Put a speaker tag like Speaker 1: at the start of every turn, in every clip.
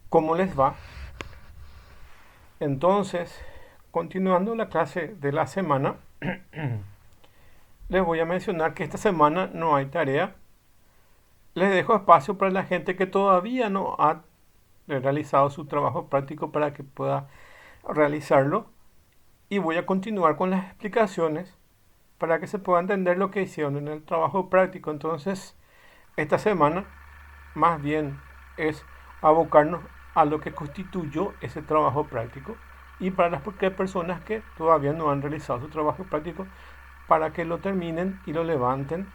Speaker 1: ¿Cómo les va? Entonces, continuando la clase de la semana, les voy a mencionar que esta semana no hay tarea. Les dejo espacio para la gente que todavía no ha realizado su trabajo práctico para que pueda realizarlo. Y voy a continuar con las explicaciones para que se pueda entender lo que hicieron en el trabajo práctico. Entonces, esta semana más bien es abocarnos a lo que constituyó ese trabajo práctico y para las personas que todavía no han realizado su trabajo práctico para que lo terminen y lo levanten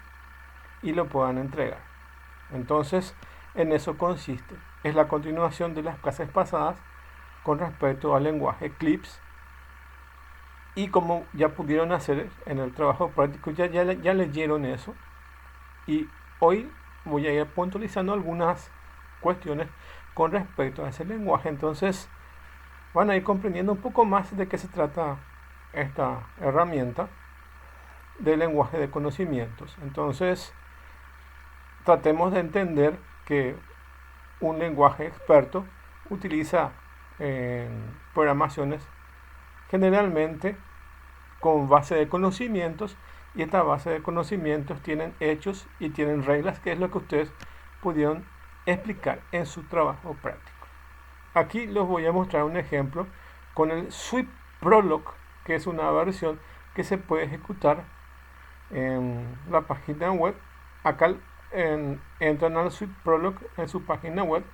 Speaker 1: y lo puedan entregar. Entonces, en eso consiste. Es la continuación de las clases pasadas con respecto al lenguaje Eclipse. Y como ya pudieron hacer en el trabajo práctico, ya leyeron eso. Y hoy voy a ir puntualizando algunas cuestiones con respecto a ese lenguaje. Entonces van a ir comprendiendo un poco más de qué se trata esta herramienta de lenguaje de conocimientos. Entonces tratemos de entender que un lenguaje experto utiliza programaciones generalmente con base de conocimientos, y esta base de conocimientos tienen hechos y tienen reglas, que es lo que ustedes pudieron explicar en su trabajo práctico. Aquí les voy a mostrar un ejemplo con el Swift Prolog, que es una versión que se puede ejecutar en la página web. Acá entran al Swift Prolog en su página web,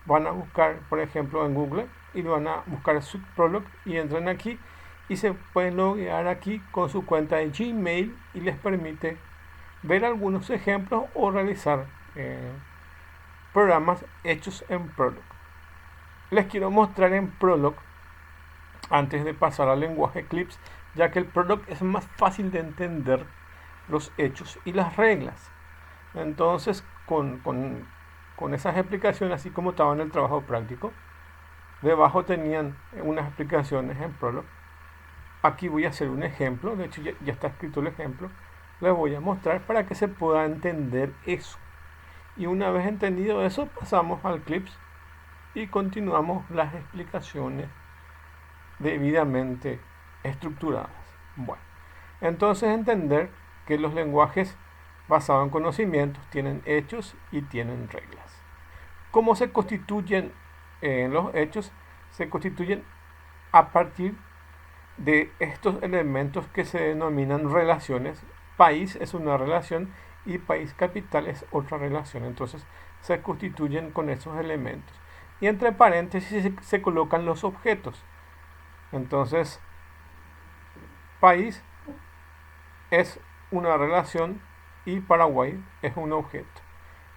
Speaker 1: van a buscar por ejemplo en Google y van a buscar Swift Prolog y entran aquí y se pueden loguear aquí con su cuenta de Gmail y les permite ver algunos ejemplos o realizar programas hechos en Prolog. Les quiero mostrar en Prolog antes de pasar al lenguaje Eclipse, ya que el Prolog es más fácil de entender los hechos y las reglas. Entonces con esas explicaciones, así como estaba en el trabajo práctico, debajo tenían unas explicaciones en Prolog. Aquí voy a hacer un ejemplo, de hecho ya está escrito el ejemplo. Les voy a mostrar para que se pueda entender eso. Y una vez entendido eso, pasamos al Eclipse y continuamos las explicaciones debidamente estructuradas. Bueno, entonces entender que los lenguajes basados en conocimientos tienen hechos y tienen reglas. ¿Cómo se constituyen los hechos? Se constituyen a partir de estos elementos que se denominan relaciones. País es una relación y país capital es otra relación. Entonces se constituyen con esos elementos. Y entre paréntesis se colocan los objetos. Entonces, país es una relación y Paraguay es un objeto.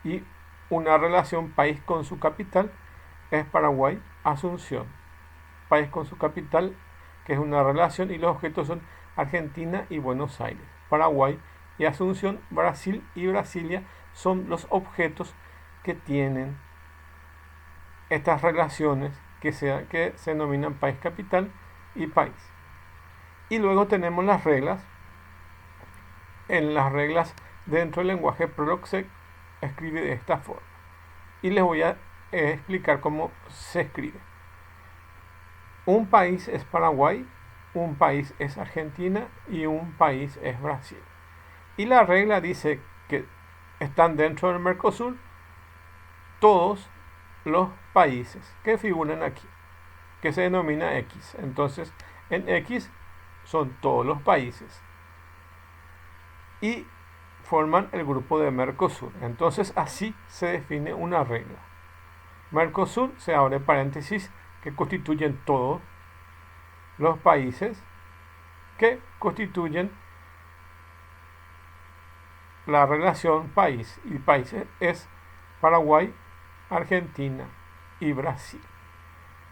Speaker 1: Y una relación país con su capital es Paraguay, Asunción. País con su capital, que es una relación, y los objetos son Argentina y Buenos Aires. Paraguay y Asunción, Brasil y Brasilia son los objetos que tienen estas relaciones que se denominan país capital y país. Y luego tenemos las reglas. En las reglas dentro del lenguaje Prolog se escribe de esta forma. Y les voy a explicar cómo se escribe. Un país es Paraguay, un país es Argentina y un país es Brasil. Y la regla dice que están dentro del Mercosur todos los países que figuran aquí, que se denomina X. Entonces, en X son todos los países y forman el grupo de Mercosur. Entonces, así se define una regla. Mercosur, se abre paréntesis, que constituyen todos los países que constituyen la relación país. Y países es Paraguay, Argentina y Brasil.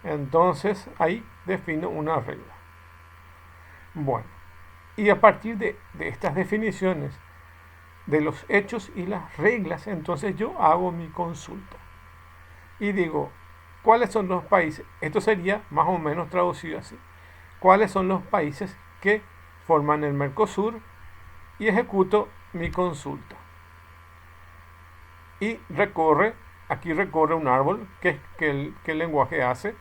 Speaker 1: Entonces ahí defino una regla. Bueno, y a partir de estas definiciones de los hechos y las reglas, entonces yo hago mi consulta y digo, ¿cuáles son los países? Esto sería más o menos traducido así. ¿Cuáles son los países que forman el Mercosur? Y ejecuto mi consulta. Y aquí recorre un árbol que el lenguaje hace.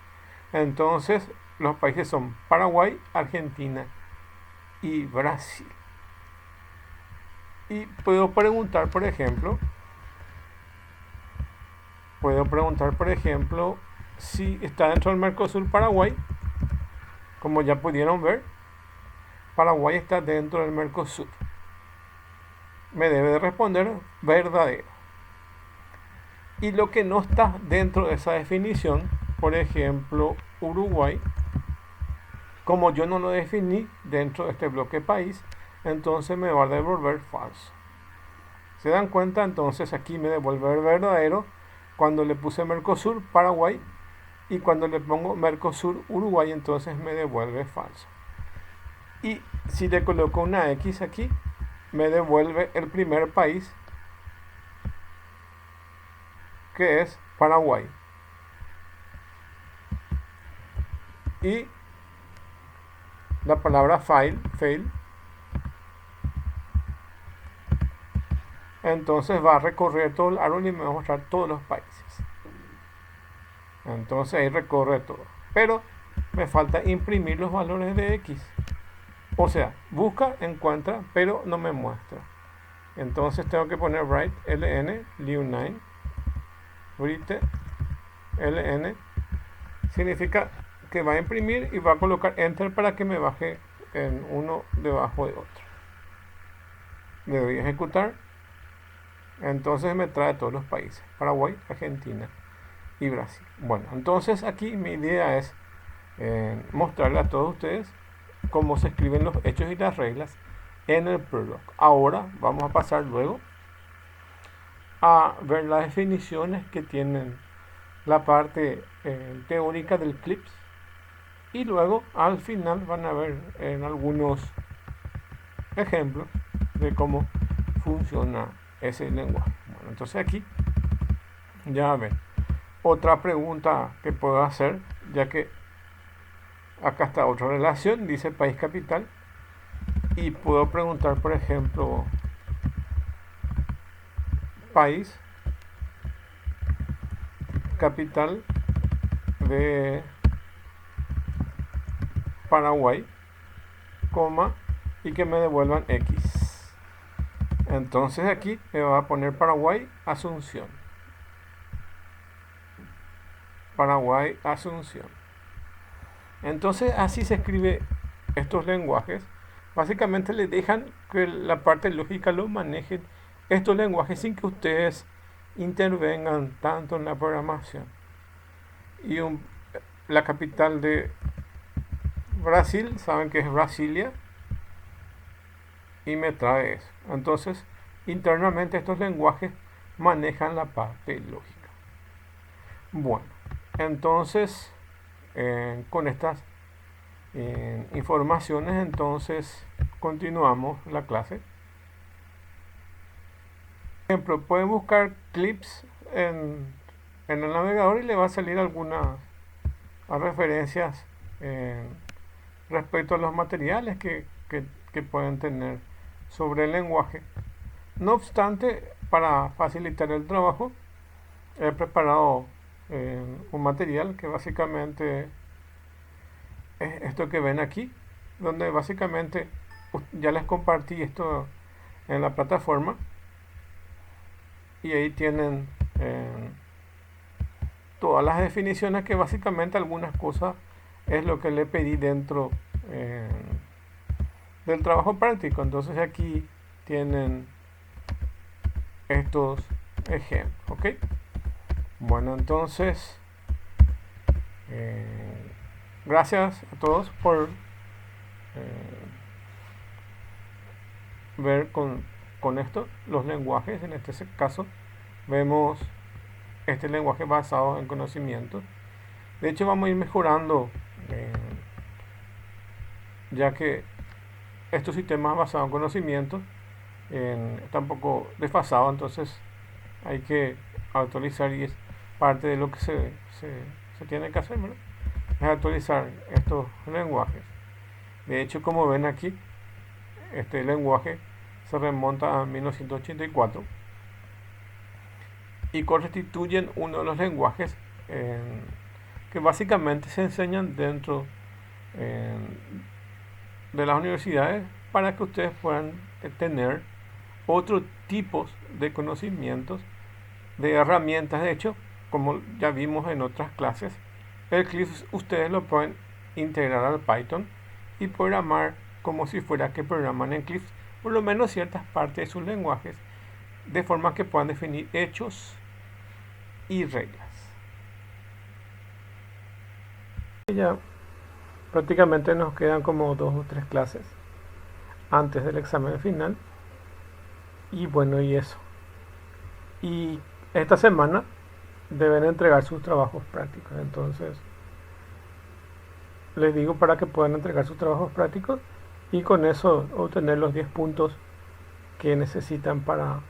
Speaker 1: Entonces los países son Paraguay, Argentina y Brasil. Y puedo preguntar, por ejemplo, si está dentro del Mercosur Paraguay. Como ya pudieron ver, Paraguay está dentro del Mercosur. Me debe de responder verdadero. Y lo que no está dentro de esa definición, por ejemplo, Uruguay, como yo no lo definí dentro de este bloque país, entonces me va a devolver falso. ¿Se dan cuenta? Entonces aquí me devuelve verdadero cuando le puse Mercosur Paraguay, y cuando le pongo Mercosur Uruguay, entonces me devuelve falso. Y si le coloco una X aquí, me devuelve el primer país, que es Paraguay. Y la palabra fail, entonces va a recorrer todo el árbol y me va a mostrar todos los países. Entonces ahí recorre todo. Pero me falta imprimir los valores de X. O sea, busca, encuentra, pero no me muestra. Entonces tengo que poner write ln liu9 write ln. Significa que va a imprimir y va a colocar enter para que me baje en uno debajo de otro. Le doy a ejecutar. Entonces me trae todos los países: Paraguay, Argentina y Brasil. Bueno, entonces aquí mi idea es mostrarle a todos ustedes cómo se escriben los hechos y las reglas en el Prolog. Ahora vamos a pasar luego a ver las definiciones que tienen la parte teórica del CLIPS, y luego al final van a ver en algunos ejemplos de cómo funciona ese lenguaje. Bueno, entonces aquí ya ven. Otra pregunta que puedo hacer, ya que acá está otra relación, dice país capital, y puedo preguntar, por ejemplo, país capital de Paraguay, coma, y que me devuelvan X. Entonces aquí me va a poner Paraguay, Asunción. Paraguay, Asunción. Entonces así se escribe estos lenguajes básicamente le dejan que la parte lógica lo manejen estos lenguajes sin que ustedes intervengan tanto en la programación. Y la capital de Brasil, saben que es Brasilia, y me trae eso. Entonces, internamente estos lenguajes manejan la parte lógica. Bueno, entonces, con estas informaciones, entonces continuamos la clase. Por ejemplo, pueden buscar clips en el navegador y le va a salir algunas referencias respecto a los materiales que pueden tener sobre el lenguaje. No obstante, para facilitar el trabajo, he preparado un material que básicamente es esto que ven aquí, donde básicamente ya les compartí esto en la plataforma y ahí tienen todas las definiciones, que básicamente algunas cosas es lo que le pedí dentro del trabajo práctico. Entonces aquí tienen estos ejemplos, ¿ok? Bueno, entonces gracias a todos por ver con esto los lenguajes. En este caso vemos este lenguaje basado en conocimiento. De hecho, vamos a ir mejorando, ya que estos sistemas basados en conocimiento está un poco desfasado, entonces hay que actualizar, y es parte de lo que se tiene que hacer, ¿verdad? Es actualizar estos lenguajes. De hecho, como ven aquí, este lenguaje se remonta a 1984 y constituyen uno de los lenguajes que básicamente se enseñan dentro de las universidades para que ustedes puedan tener otros tipos de conocimientos, de herramientas. De hecho, como ya vimos en otras clases, el Eclipse ustedes lo pueden integrar al Python y programar como si fuera que programan en Eclipse, por lo menos ciertas partes de sus lenguajes, de forma que puedan definir hechos y reglas. Ya prácticamente nos quedan como 2 o 3 clases antes del examen final. Y bueno, y eso. Y esta semana deben entregar sus trabajos prácticos. Entonces, les digo para que puedan entregar sus trabajos prácticos y con eso obtener los 10 puntos que necesitan para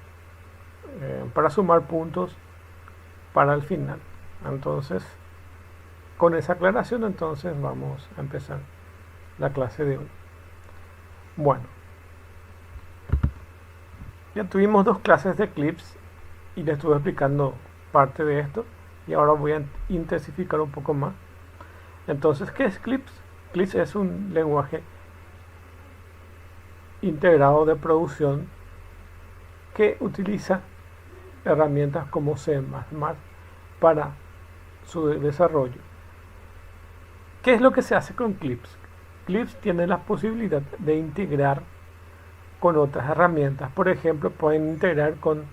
Speaker 1: sumar puntos para el final. Entonces, con esa aclaración, entonces vamos a empezar la clase de hoy. Bueno, ya tuvimos 2 clases de Eclipse y les estuve explicando parte de esto, y ahora voy a intensificar un poco más. Entonces, ¿qué es Eclipse? Eclipse es un lenguaje integrado de producción que utiliza herramientas como C++ para su desarrollo. ¿Qué es lo que se hace con Eclipse? Eclipse tiene la posibilidad de integrar con otras herramientas. Por ejemplo, pueden integrar con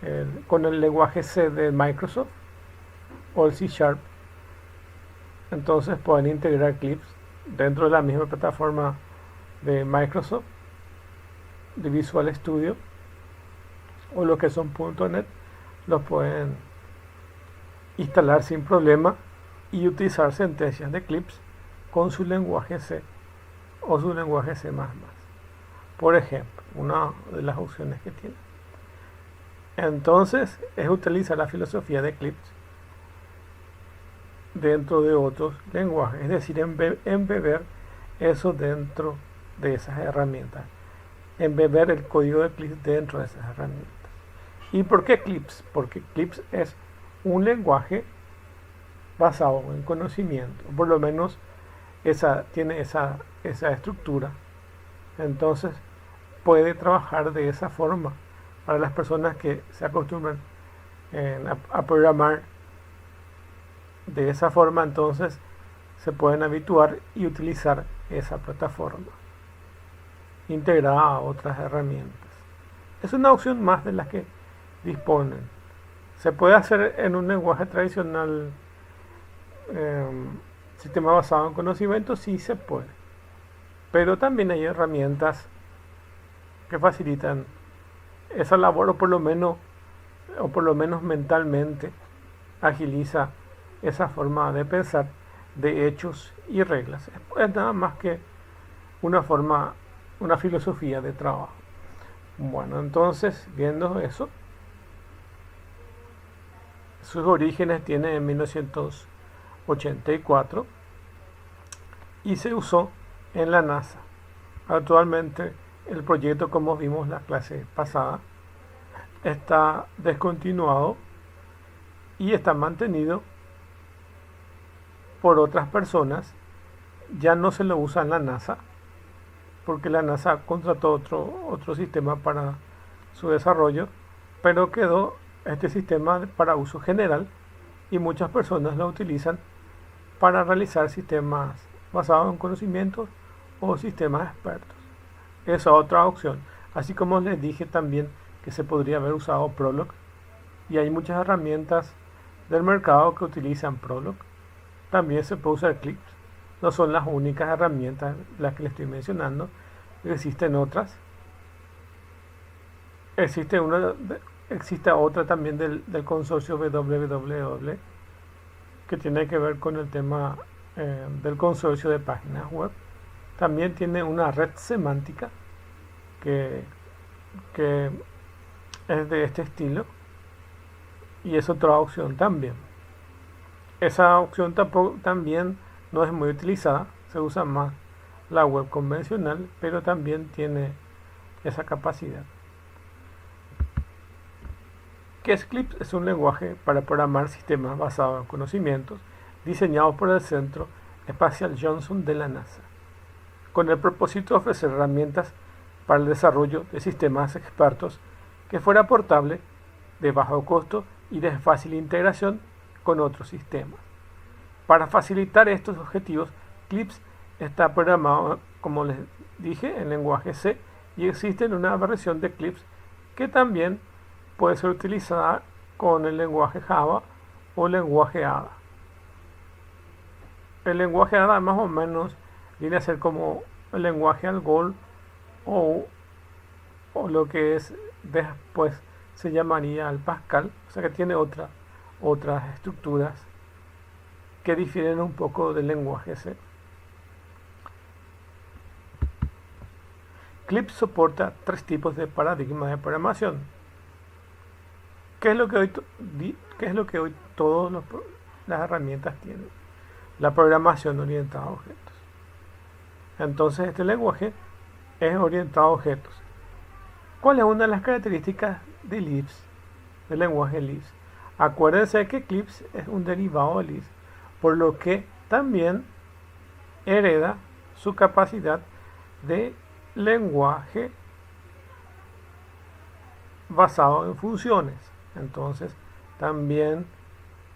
Speaker 1: el lenguaje C de Microsoft o el C#. Entonces pueden integrar Eclipse dentro de la misma plataforma de Microsoft, de Visual Studio, o lo que son .NET, los pueden instalar sin problema y utilizar sentencias de Eclipse con su lenguaje C o su lenguaje C++. Por ejemplo, una de las opciones que tiene. Entonces, es utilizar la filosofía de Eclipse dentro de otros lenguajes, es decir, embeber eso dentro de esas herramientas, embeber el código de Eclipse dentro de esas herramientas. ¿Y por qué Eclipse? Porque Eclipse es un lenguaje basado en conocimiento, por lo menos tiene esa estructura. Entonces puede trabajar de esa forma. Para las personas que se acostumbran a programar de esa forma, entonces se pueden habituar y utilizar esa plataforma integrada a otras herramientas. Es una opción más de las que disponen. Se puede hacer en un lenguaje tradicional, sistema basado en conocimiento, sí se puede. Pero también hay herramientas que facilitan esa labor, o por lo menos mentalmente agiliza esa forma de pensar de hechos y reglas. Es nada más que una filosofía de trabajo. Bueno, entonces, viendo eso, sus orígenes tiene en 1984 y se usó en la NASA. Actualmente el proyecto, como vimos la clase pasada, está descontinuado y está mantenido por otras personas. Ya no se lo usa en la NASA porque la NASA contrató otro sistema para su desarrollo, pero quedó este sistema para uso general y muchas personas lo utilizan para realizar sistemas basados en conocimientos o sistemas expertos. Esa es otra opción. Así como les dije también que se podría haber usado Prolog, y hay muchas herramientas del mercado que utilizan Prolog. También se puede usar Clips. No son las únicas herramientas las que les estoy mencionando. Existen otras. Existe otra también del consorcio WWW que tiene que ver con el tema del consorcio de páginas web. También tiene una red semántica que es de este estilo, y es otra opción también. Esa opción también no es muy utilizada, se usa más la web convencional, pero también tiene esa capacidad. ¿Qué es Clips? Es un lenguaje para programar sistemas basados en conocimientos diseñado por el Centro Espacial Johnson de la NASA, con el propósito de ofrecer herramientas para el desarrollo de sistemas expertos que fuera portable, de bajo costo y de fácil integración con otros sistemas. Para facilitar estos objetivos, Clips está programado, como les dije, en lenguaje C, y existe una versión de Clips que también puede ser utilizada con el lenguaje Java o lenguaje Ada. El lenguaje Ada más o menos viene a ser como el lenguaje Algol, o lo que es después se llamaría el Pascal, o sea que tiene otras estructuras que difieren un poco del lenguaje C. Clips soporta 3 tipos de paradigmas de programación. ¿Qué es lo que hoy todas las herramientas tienen? La programación orientada a objetos. Entonces este lenguaje es orientado a objetos. ¿Cuál es una de las características de Lisp, del lenguaje Lisp? Acuérdense que Clips es un derivado de Lisp, por lo que también hereda su capacidad de lenguaje basado en funciones. Entonces también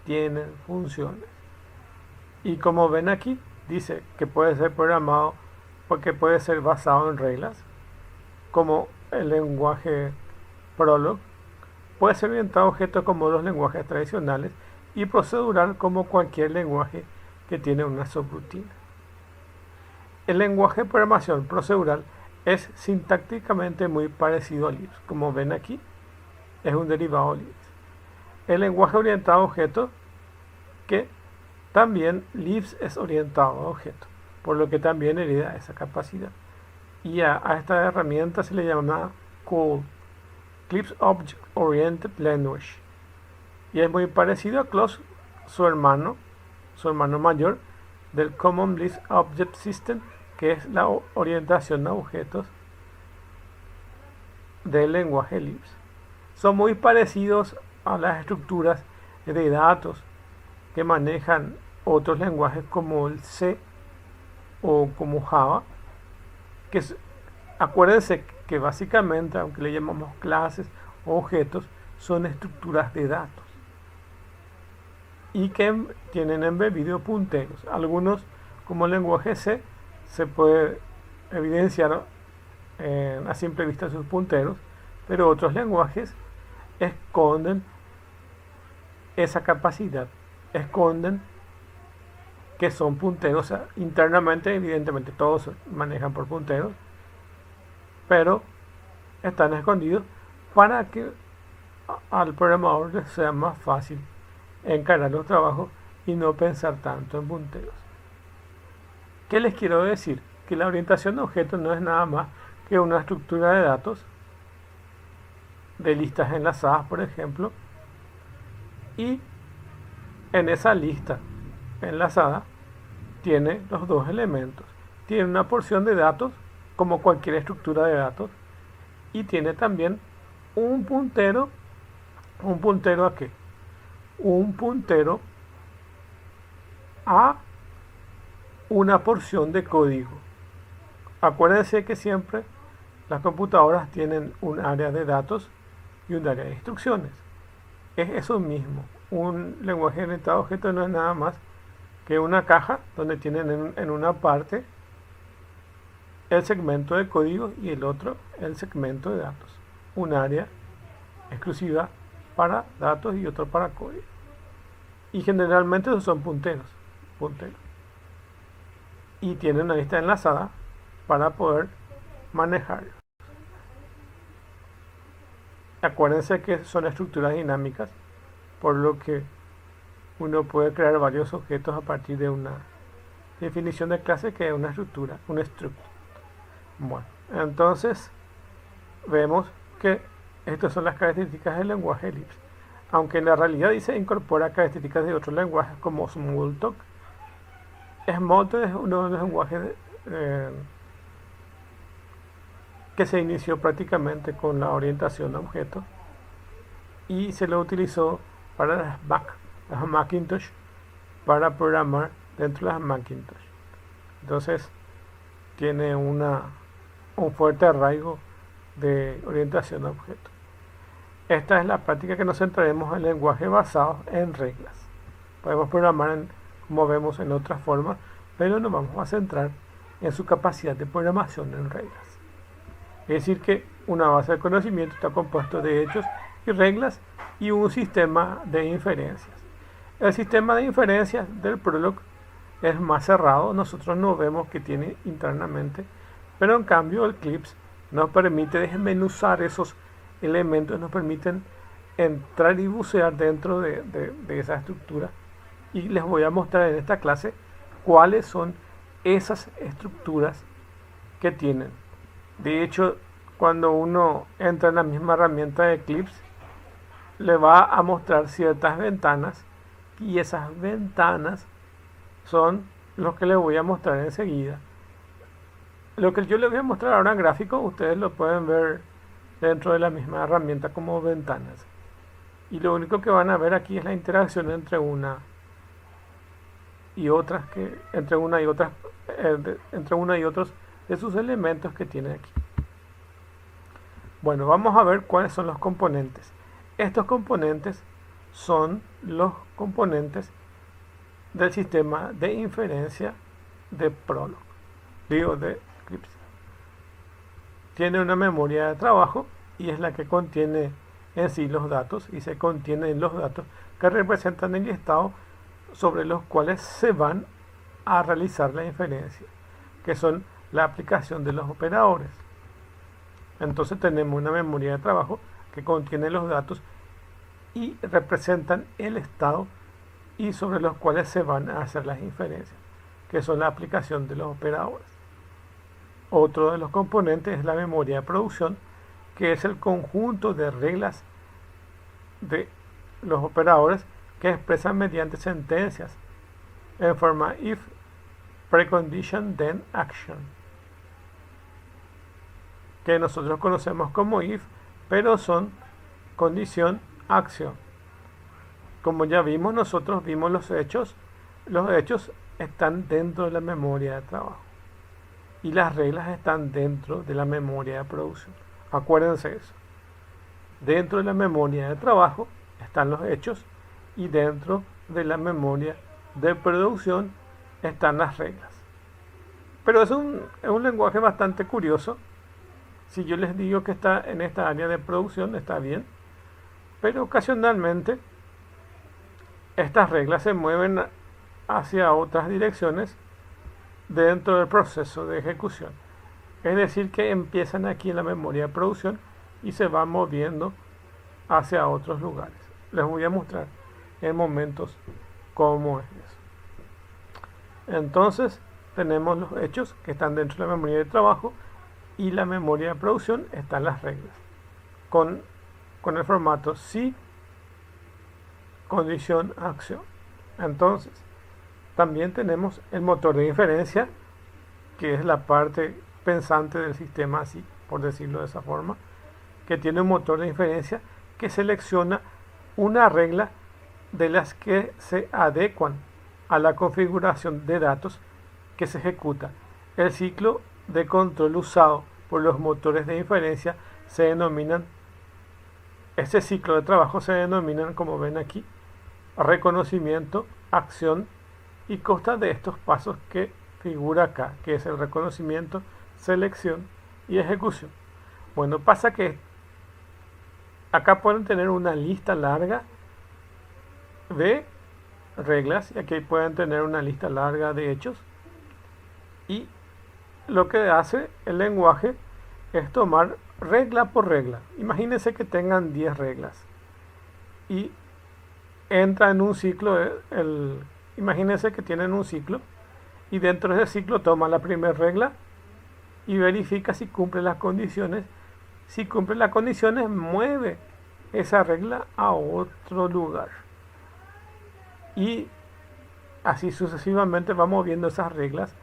Speaker 1: tienen funciones. Y como ven aquí, dice que puede ser programado porque puede ser basado en reglas, como el lenguaje Prolog. Puede ser orientado a objetos como los lenguajes tradicionales, y procedural como cualquier lenguaje que tiene una subrutina. El lenguaje de programación procedural es sintácticamente muy parecido a Lisp. Como ven aquí, es un derivado de Lisp. El lenguaje orientado a objetos, que también Lisp es orientado a objetos, por lo que también hereda esa capacidad. Y a esta herramienta se le llama COOL, Clips Object Oriented Language, y es muy parecido a CLOS, su hermano mayor del Common Lisp Object System, que es la orientación a objetos del lenguaje Lisp. Son muy parecidos a las estructuras de datos que manejan otros lenguajes como el C o como Java, que acuérdense que básicamente, aunque le llamamos clases o objetos, son estructuras de datos y que tienen embebidos punteros. Algunos Como el lenguaje C se puede evidenciar a simple vista sus punteros, pero otros lenguajes esconden esa capacidad, esconden que son punteros. O sea, internamente, evidentemente, todos se manejan por punteros, pero están escondidos para que al programador le sea más fácil encarar los trabajos y no pensar tanto en punteros. ¿Qué les quiero decir? Que la orientación de objetos no es nada más que una estructura de datos, de listas enlazadas, por ejemplo, y en esa lista enlazada tiene los dos elementos. Tiene una porción de datos, como cualquier estructura de datos, y tiene también un puntero. ¿Un puntero a qué? Un puntero a una porción de código. Acuérdense que siempre las computadoras tienen un área de datos y un área de instrucciones. Es eso mismo. Un lenguaje orientado a objetos no es nada más que una caja donde tienen en una parte el segmento de código y el otro el segmento de datos. Un área exclusiva para datos y otro para código. Y generalmente esos son punteros. Y tienen una lista enlazada para poder manejarlo. Acuérdense que son estructuras dinámicas, por lo que uno puede crear varios objetos a partir de una definición de clase que es una estructura, un struct. Bueno, entonces vemos que estas son las características del lenguaje Lisp, aunque en la realidad dice incorpora características de otros lenguajes como Smalltalk. Smalltalk es uno de los lenguajes que se inició prácticamente con la orientación a objetos y se lo utilizó para las Macintosh, para programar dentro de las Macintosh. Entonces tiene un fuerte arraigo de orientación a objetos. Esta es la práctica que nos centraremos en lenguaje basado en reglas. Podemos programar como vemos en otras formas, pero nos vamos a centrar en su capacidad de programación en reglas. Es decir que una base de conocimiento está compuesto de hechos y reglas y un sistema de inferencias. El sistema de inferencias del Prolog es más cerrado, nosotros no vemos que tiene internamente, pero en cambio el Eclipse nos permite desmenuzar esos elementos, nos permiten entrar y bucear dentro de esa estructura, y les voy a mostrar en esta clase cuáles son esas estructuras que tienen. De hecho, cuando uno entra en la misma herramienta de Eclipse, le va a mostrar ciertas ventanas, y esas ventanas son los que les voy a mostrar enseguida. Lo que yo les voy a mostrar ahora en gráfico, ustedes lo pueden ver dentro de la misma herramienta como ventanas. Y lo único que van a ver aquí es la interacción entre una y otros de sus elementos que tiene aquí. Bueno, vamos a ver cuáles son los componentes. Estos componentes son los componentes del sistema de inferencia de Prolog, de Eclipse. Tiene una memoria de trabajo y es la que contiene en sí los datos, y se contienen los datos que representan el listado sobre los cuales se van a realizar la inferencia, que son la aplicación de los operadores. Entonces tenemos una memoria de trabajo que contiene los datos y representan el estado y sobre los cuales se van a hacer las inferencias, que son la aplicación de los operadores. Otro de los componentes es la memoria de producción, que es el conjunto de reglas de los operadores que expresan mediante sentencias en forma if, precondition, then action, que nosotros conocemos como if, pero son condición, acción. Como ya vimos, nosotros vimos los hechos están dentro de la memoria de trabajo y las reglas están dentro de la memoria de producción. Acuérdense eso. Dentro de la memoria de trabajo están los hechos y dentro de la memoria de producción están las reglas. Pero es un lenguaje bastante curioso. Si yo les digo que está en esta área de producción, está bien. Pero ocasionalmente estas reglas se mueven hacia otras direcciones dentro del proceso de ejecución. Es decir, que empiezan aquí en la memoria de producción y se van moviendo hacia otros lugares. Les voy a mostrar en momentos cómo es eso. Entonces, tenemos los hechos que están dentro de la memoria de trabajo y la memoria de producción están las reglas. Con el formato si, condición, acción. Entonces, también tenemos el motor de inferencia, que es la parte pensante del sistema, así por decirlo de esa forma, que tiene un motor de inferencia que selecciona una regla de las que se adecuan a la configuración de datos que se ejecuta. El ciclo de control usado por los motores de inferencia se denominan, este ciclo de trabajo se denominan, como ven aquí, reconocimiento, acción, y consta de estos pasos que figura acá, que es el reconocimiento, selección y ejecución. Bueno, pasa que acá pueden tener una lista larga de reglas y aquí pueden tener una lista larga de hechos, y lo que hace el lenguaje es tomar regla por regla. Imagínense que tengan 10 reglas y entra en un ciclo, imagínense que tienen un ciclo y dentro de ese ciclo toma la primera regla y verifica si cumple las condiciones. Si cumple las condiciones, mueve esa regla a otro lugar. Y así sucesivamente va moviendo esas reglas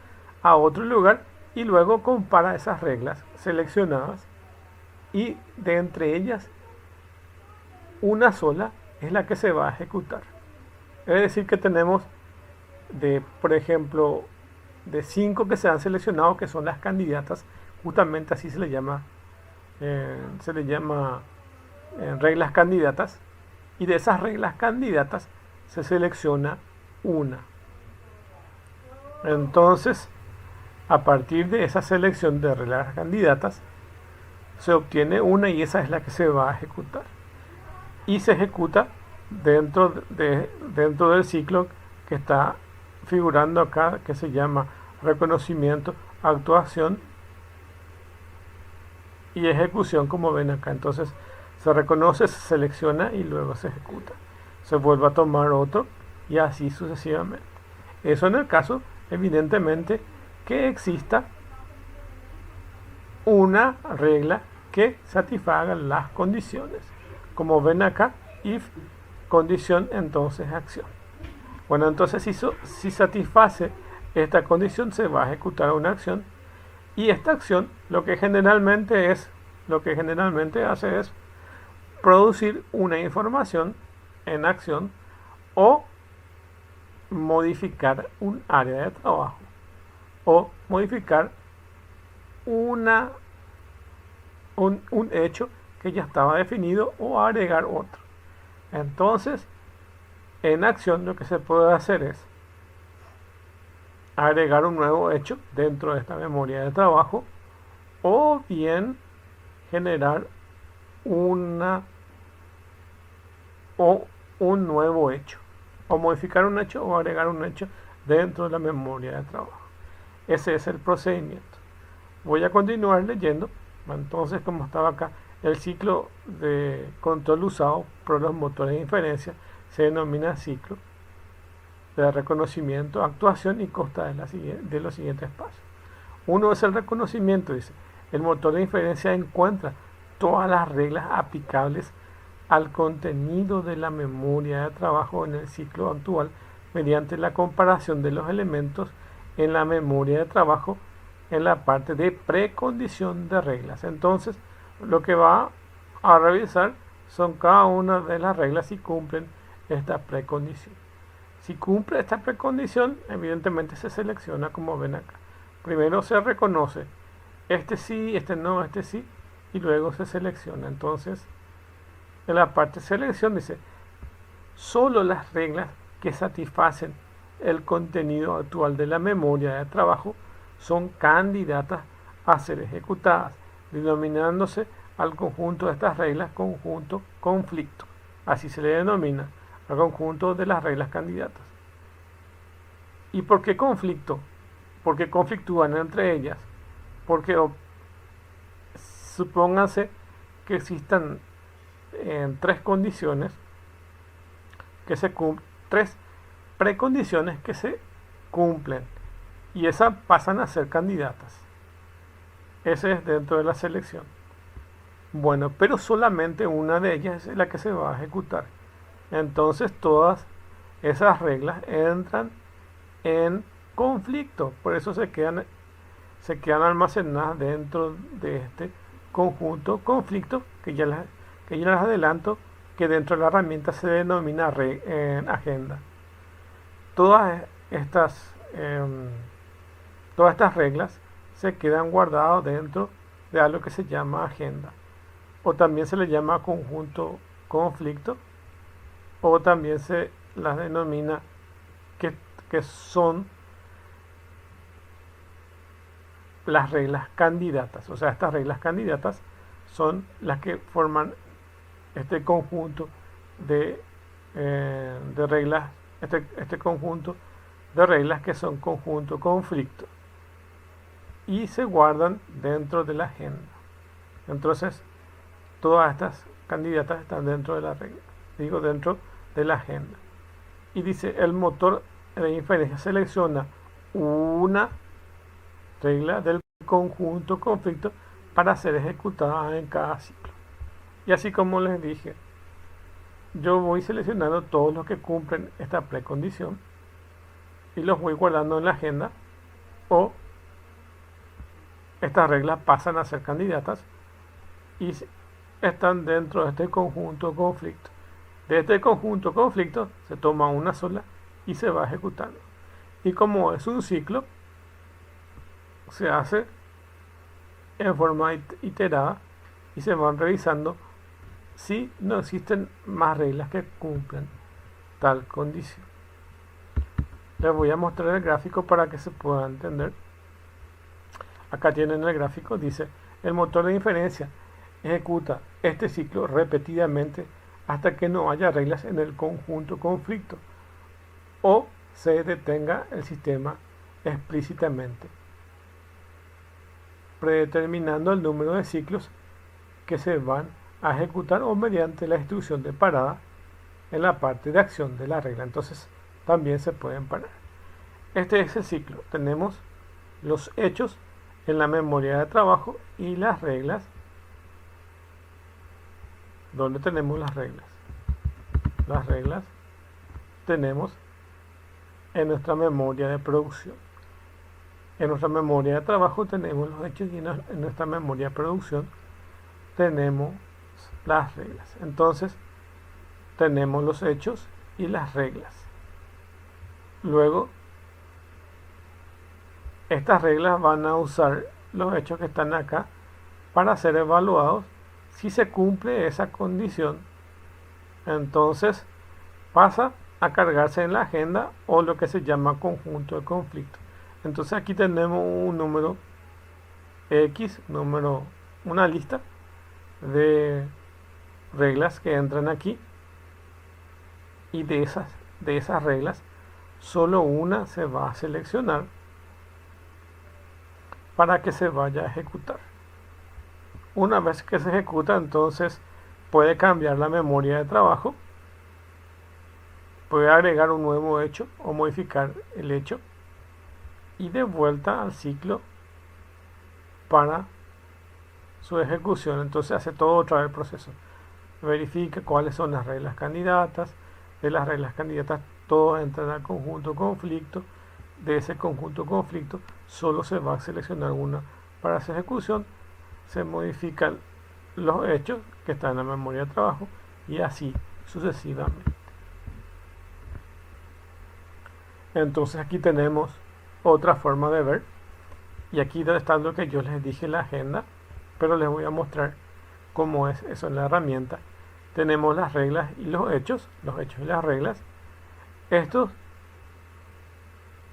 Speaker 1: a otro lugar y luego compara esas reglas seleccionadas y de entre ellas una sola es la que se va a ejecutar. Es decir, que tenemos por ejemplo, de 5 que se han seleccionado, que son las candidatas, justamente así se le llama reglas candidatas, y de esas reglas candidatas se selecciona una. Entonces, a partir de esa selección de reglas candidatas se obtiene una y esa es la que se va a ejecutar, y se ejecuta dentro del ciclo que está figurando acá, que se llama reconocimiento, actuación y ejecución, como ven acá. Entonces se reconoce, se selecciona y luego se ejecuta, se vuelve a tomar otro y así sucesivamente. Eso en el caso, evidentemente, que exista una regla que satisfaga las condiciones, como ven acá, if condición, entonces acción. Bueno, entonces si satisface esta condición, se va a ejecutar una acción, y esta acción lo que generalmente hace es producir una información en acción o modificar un área de trabajo o modificar un hecho que ya estaba definido o agregar otro. Entonces, en acción lo que se puede hacer es agregar un nuevo hecho dentro de esta memoria de trabajo, o bien generar un nuevo hecho, o modificar un hecho o agregar un hecho dentro de la memoria de trabajo. Ese es el procedimiento. Voy a continuar leyendo. Entonces, como estaba acá, el ciclo de control usado por los motores de inferencia se denomina ciclo de reconocimiento, actuación, y consta de los siguientes pasos. Uno es el reconocimiento, dice. El motor de inferencia encuentra todas las reglas aplicables al contenido de la memoria de trabajo en el ciclo actual mediante la comparación de los elementos en la memoria de trabajo en la parte de precondición de reglas. Entonces, lo que va a revisar son cada una de las reglas si cumplen esta precondición. Si cumple esta precondición, evidentemente se selecciona, como ven acá. Primero se reconoce este sí, este no, este sí, y luego se selecciona. Entonces, en la parte de selección dice, solo las reglas que satisfacen el contenido actual de la memoria de trabajo son candidatas a ser ejecutadas, denominándose al conjunto de estas reglas conjunto conflicto. Así se le denomina al conjunto de las reglas candidatas. ¿Y por qué conflicto? Porque conflictúan entre ellas. Porque supónganse que existan tres condiciones que se cumplen, tres precondiciones que se cumplen y esas pasan a ser candidatas. Ese es dentro de la selección. Bueno, pero solamente una de ellas es la que se va a ejecutar. Entonces todas esas reglas entran en conflicto, por eso se quedan almacenadas dentro de este conjunto conflicto que ya les adelanto que dentro de la herramienta se denomina agenda. Todas estas reglas se quedan guardadas dentro de algo que se llama agenda, o también se le llama conjunto conflicto, o también se las denomina que son las reglas candidatas. O sea, estas reglas candidatas son las que forman este conjunto de reglas, este conjunto de reglas que son conjunto conflicto y se guardan dentro de la agenda. Entonces, todas estas candidatas están dentro de la regla, dentro de la agenda. Y dice, el motor de inferencia selecciona una regla del conjunto conflicto para ser ejecutada en cada ciclo. Y así como les dije, yo voy seleccionando todos los que cumplen esta precondición y los voy guardando en la agenda, o estas reglas pasan a ser candidatas y están dentro de este conjunto conflicto. De este conjunto conflicto se toma una sola y se va ejecutando. Y como es un ciclo, se hace en forma iterada y se van revisando si no existen más reglas que cumplan tal condición. Les voy a mostrar el gráfico para que se pueda entender. Acá tienen el gráfico, dice, el motor de inferencia ejecuta este ciclo repetidamente hasta que no haya reglas en el conjunto conflicto o se detenga el sistema explícitamente, predeterminando el número de ciclos que se van a ejecutar o mediante la instrucción de parada en la parte de acción de la regla. Entonces también se pueden parar. Este es el ciclo. Tenemos los hechos en la memoria de trabajo y las reglas. ¿Dónde tenemos las reglas? Las reglas tenemos en nuestra memoria de producción. En nuestra memoria de trabajo tenemos los hechos y en nuestra memoria de producción tenemos las reglas. Entonces tenemos los hechos y las reglas. Luego estas reglas van a usar los hechos que están acá para ser evaluados. Si se cumple esa condición, entonces pasa a cargarse en la agenda o lo que se llama conjunto de conflicto. Entonces aquí tenemos un número X, una lista de reglas que entran aquí, y de esas reglas solo una se va a seleccionar para que se vaya a ejecutar. Una vez que se ejecuta, entonces puede cambiar la memoria de trabajo, puede agregar un nuevo hecho o modificar el hecho y de vuelta al ciclo para su ejecución. Entonces hace todo otra vez el proceso, verifica cuáles son las reglas candidatas. De las reglas candidatas todos entran al conjunto conflicto. De ese conjunto conflicto solo se va a seleccionar una para su ejecución. Se modifican los hechos que están en la memoria de trabajo y así sucesivamente. Entonces aquí tenemos otra forma de ver, y aquí está lo que yo les dije en la agenda, pero les voy a mostrar cómo es eso en la herramienta. Tenemos las reglas y los hechos y las reglas. Estos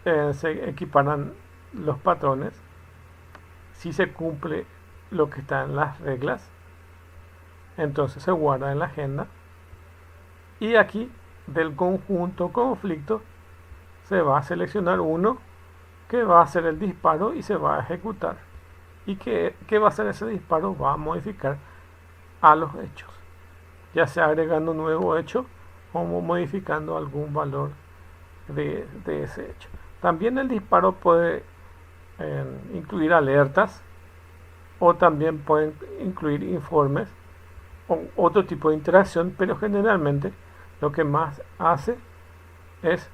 Speaker 1: se equiparan los patrones, si se cumple lo que está en las reglas, entonces se guarda en la agenda. Y aquí del conjunto conflicto se va a seleccionar uno que va a hacer el disparo y se va a ejecutar. ¿Y qué va a hacer ese disparo? Va a modificar a los hechos, ya sea agregando un nuevo hecho o modificando algún valor de ese hecho. También el disparo puede incluir alertas, o también pueden incluir informes o otro tipo de interacción, pero generalmente lo que más hace es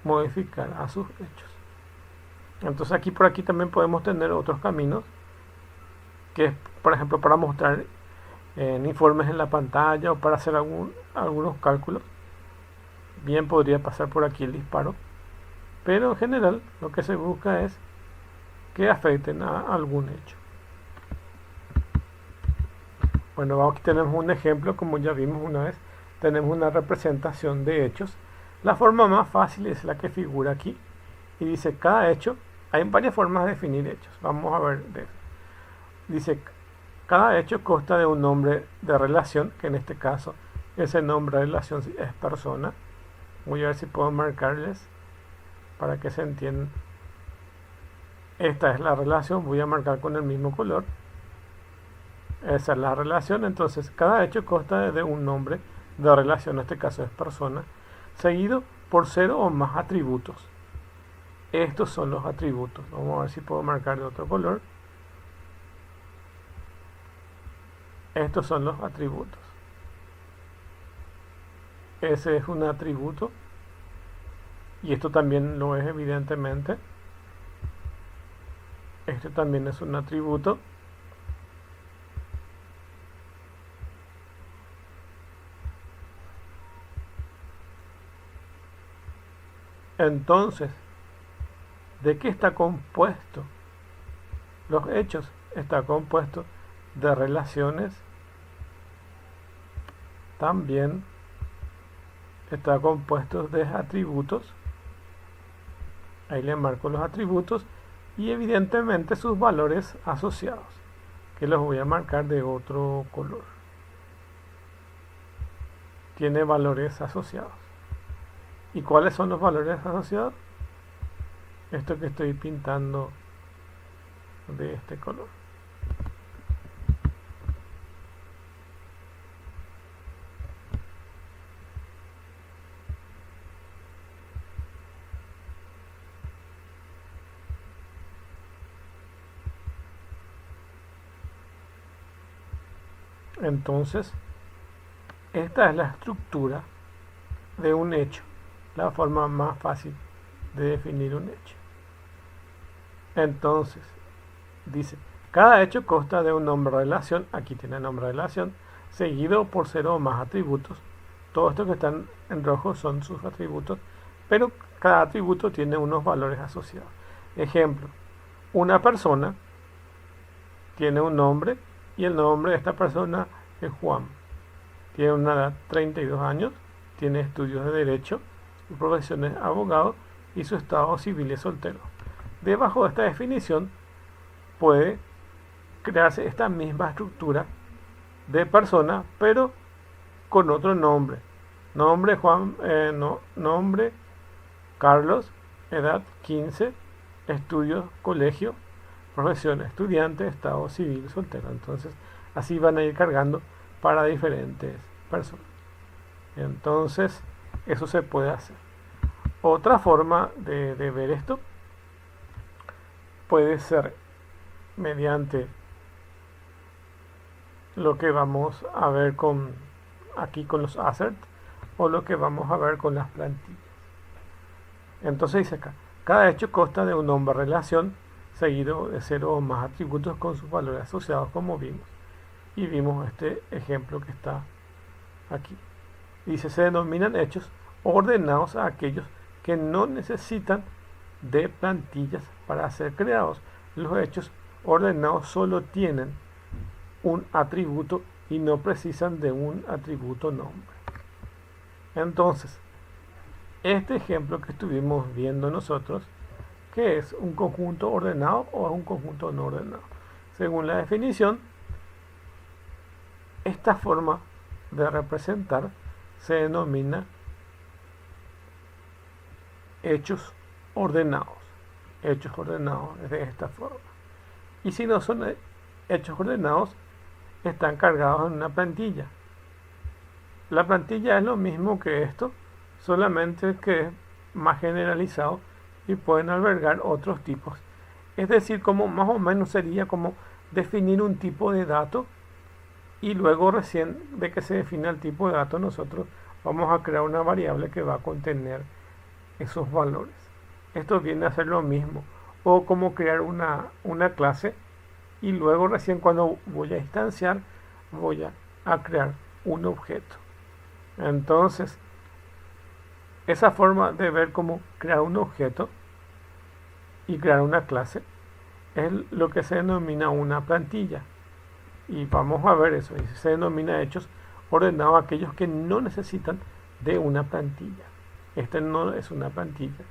Speaker 1: modificar a sus hechos. Entonces aquí por aquí también podemos tener otros caminos, que es por ejemplo para mostrar informes en la pantalla o para hacer algunos cálculos. Bien podría pasar por aquí el disparo, pero en general lo que se busca es que afecten a algún hecho. Bueno, aquí tenemos un ejemplo, como ya vimos una vez, tenemos una representación de hechos. La forma más fácil es la que figura aquí, y dice cada hecho, hay varias formas de definir hechos, vamos a ver de eso. Dice, cada hecho consta de un nombre de relación, que en este caso ese nombre de relación es persona. Voy a ver si puedo marcarles para que se entiendan. Esta es la relación, voy a marcar con el mismo color. Esa es la relación. Entonces cada hecho consta de un nombre de relación, en este caso es persona, seguido por 0 o más atributos. Estos son los atributos. Vamos a ver si puedo marcar de otro color. Estos son los atributos. Ese es un atributo, y esto también lo es, evidentemente. Este también es un atributo. Entonces, ¿de qué está compuesto? Los hechos están compuestos de relaciones, también está compuesto de atributos. Ahí le marco los atributos y evidentemente sus valores asociados, que los voy a marcar de otro color. Tiene valores asociados. ¿Y cuáles son los valores asociados? Esto que estoy pintando de este color. Entonces, esta es la estructura de un hecho, la forma más fácil de definir un hecho. Entonces, dice, cada hecho consta de un nombre de relación, aquí tiene nombre de relación, seguido por 0 o más atributos. Todos estos que están en rojo son sus atributos, pero cada atributo tiene unos valores asociados. Ejemplo, una persona tiene un nombre, y el nombre de esta persona es Juan. Tiene una edad 32 años, tiene estudios de derecho, su profesión es abogado y su estado civil es soltero. Debajo de esta definición puede crearse esta misma estructura de persona, pero con otro nombre. Nombre Juan, nombre Carlos, edad 15, estudios colegio, profesión estudiante, estado civil soltero. Entonces así van a ir cargando para diferentes personas. Entonces eso se puede hacer. Otra forma de ver esto puede ser mediante lo que vamos a ver aquí con los assets, o lo que vamos a ver con las plantillas. Entonces dice acá, cada hecho consta de un nombre relación seguido de 0 o más atributos con sus valores asociados, como vimos. Y vimos este ejemplo que está aquí. Dice, se denominan hechos ordenados a aquellos que no necesitan de plantillas para ser creados. Los hechos ordenados solo tienen un atributo y no precisan de un atributo nombre. Entonces, este ejemplo que estuvimos viendo nosotros ¿Qué es? ¿Un conjunto ordenado o es un conjunto no ordenado? Según la definición, esta forma de representar se denomina hechos ordenados. Hechos ordenados es de esta forma. Y si no son hechos ordenados, están cargados en una plantilla. La plantilla es lo mismo que esto, solamente que es más generalizado y pueden albergar otros tipos. Es decir, como más o menos sería como definir un tipo de dato y luego recién de que se defina el tipo de dato nosotros vamos a crear una variable que va a contener esos valores. Esto viene a ser lo mismo. O como crear una clase y luego recién cuando voy a instanciar voy a crear un objeto. Entonces, esa forma de ver cómo crear un objeto y crear una clase es lo que se denomina una plantilla. Y vamos a ver eso. Y se denomina hechos ordenados aquellos que no necesitan de una plantilla. Este no es una plantilla.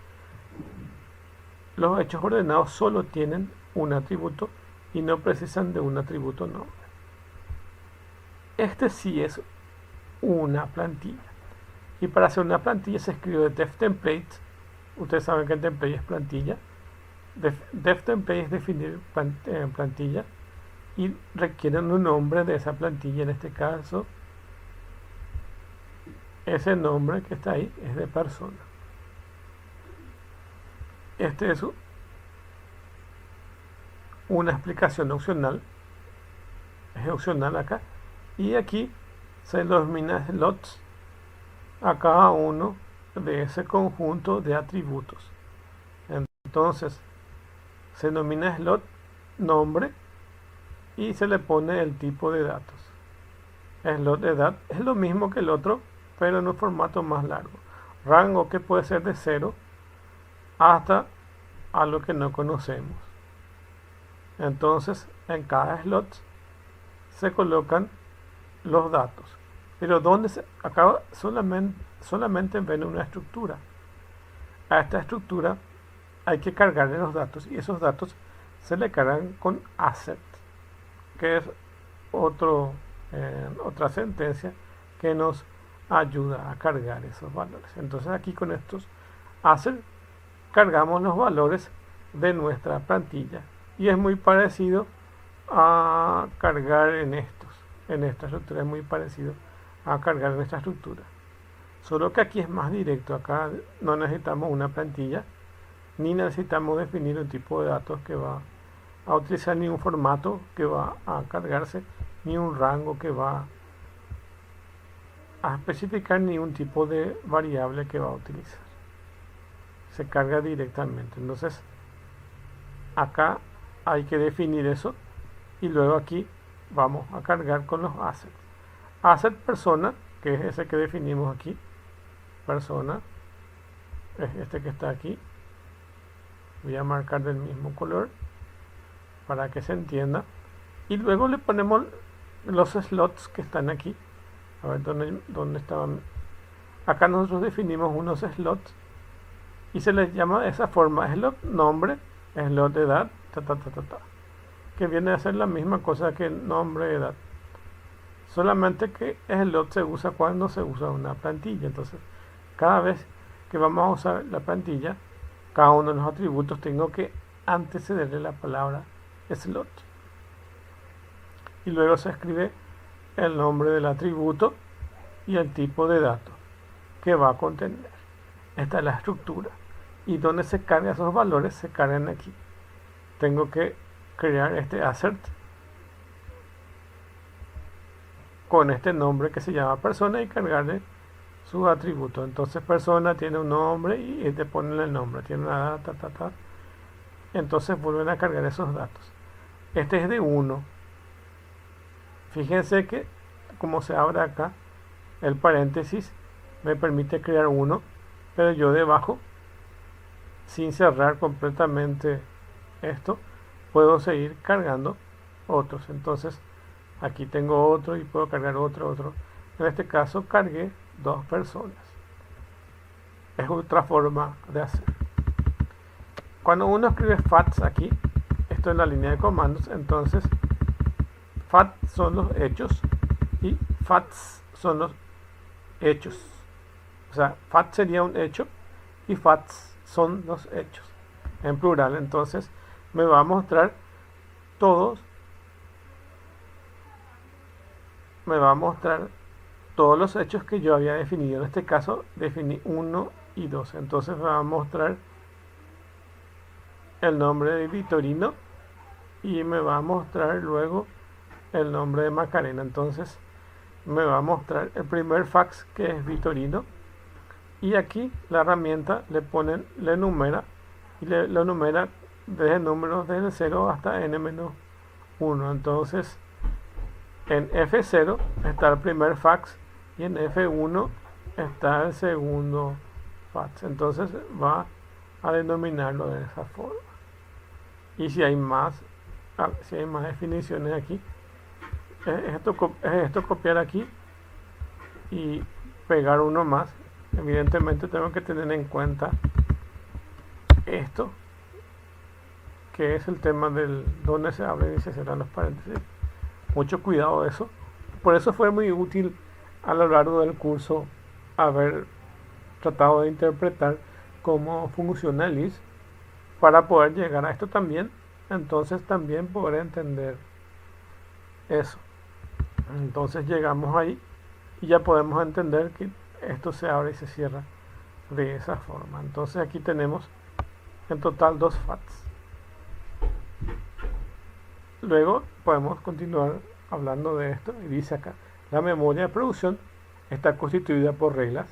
Speaker 1: Los hechos ordenados solo tienen un atributo y no precisan de un atributo nombre. Este sí es una plantilla. Y para hacer una plantilla se escribe def template. Ustedes saben que el template es plantilla. Def template es definir plantilla y requieren un nombre de esa plantilla. En este caso, ese nombre que está ahí es de persona. Este es una explicación opcional. Es opcional acá. Y aquí se denomina slots a cada uno de ese conjunto de atributos. Entonces, se denomina slot nombre y se le pone el tipo de datos. Slot de edad es lo mismo que el otro, pero en un formato más largo. Rango que puede ser de 0 hasta a lo que no conocemos. Entonces, en cada slot se colocan los datos. Pero donde acá solamente ven una estructura. A esta estructura hay que cargarle los datos y esos datos se le cargan con asset, que es otra sentencia que nos ayuda a cargar esos valores. Entonces aquí con estos asset cargamos los valores de nuestra plantilla y es muy parecido a cargar en esta estructura, es muy parecido a cargar en esta estructura, solo que aquí es más directo. Acá no necesitamos una plantilla ni necesitamos definir un tipo de datos que va a utilizar, ni un formato que va a cargarse, ni un rango que va a especificar, ni un tipo de variable que va a utilizar. Se carga directamente. Entonces acá hay que definir eso y luego aquí vamos a cargar con los assets. Asset persona, que es ese que definimos aquí. Persona es este que está aquí. Voy a marcar del mismo color para que se entienda. Y luego le ponemos los slots que están aquí. A ver dónde estaban. Acá nosotros definimos unos slots y se les llama de esa forma: slot nombre, slot de edad, que viene a ser la misma cosa que nombre de edad, solamente que slot se usa cuando se usa una plantilla. Entonces cada vez que vamos a usar la plantilla, cada uno de los atributos tengo que antecederle la palabra slot y luego se escribe el nombre del atributo y el tipo de dato que va a contener. Esta es la estructura y donde se cargan esos valores se cargan aquí. Tengo que crear este assert con este nombre que se llama persona y cargarle su atributo. Entonces persona tiene un nombre y te ponen el nombre, tiene una data, entonces vuelven a cargar esos datos. Este es de 1. Fíjense que como se abre acá el paréntesis me permite crear 1, pero yo debajo, sin cerrar completamente esto, puedo seguir cargando otros. Entonces aquí tengo otro y puedo cargar otro. En este caso cargué 2 personas. Es otra forma de hacer. Cuando uno escribe facts aquí, esto es la línea de comandos, entonces facts son los hechos y facts son los hechos. O sea, fact sería un hecho y facts son los hechos en plural. Entonces me va a mostrar todos, los hechos que yo había definido. En este caso definí 1 y 2. Entonces me va a mostrar el nombre de Vitorino y me va a mostrar luego el nombre de Macarena. Entonces me va a mostrar el primer fax, que es Vitorino, y aquí la herramienta le numera y lo numera desde números desde 0 hasta n-1. Entonces en F0 está el primer fax y en F1 está el segundo fax. Entonces va a denominarlo de esa forma. Y si hay más definiciones aquí, es esto copiar aquí y pegar uno más. Evidentemente tengo que tener en cuenta esto, que es el tema del donde se abren y se cierran los paréntesis. Mucho cuidado de eso. Por eso fue muy útil a lo largo del curso haber tratado de interpretar cómo funciona el is para poder llegar a esto también. Entonces también poder entender eso. Entonces llegamos ahí y ya podemos entender que esto se abre y se cierra de esa forma. Entonces aquí tenemos en total 2 facts. Luego podemos continuar hablando de esto y dice acá: la memoria de producción está constituida por reglas.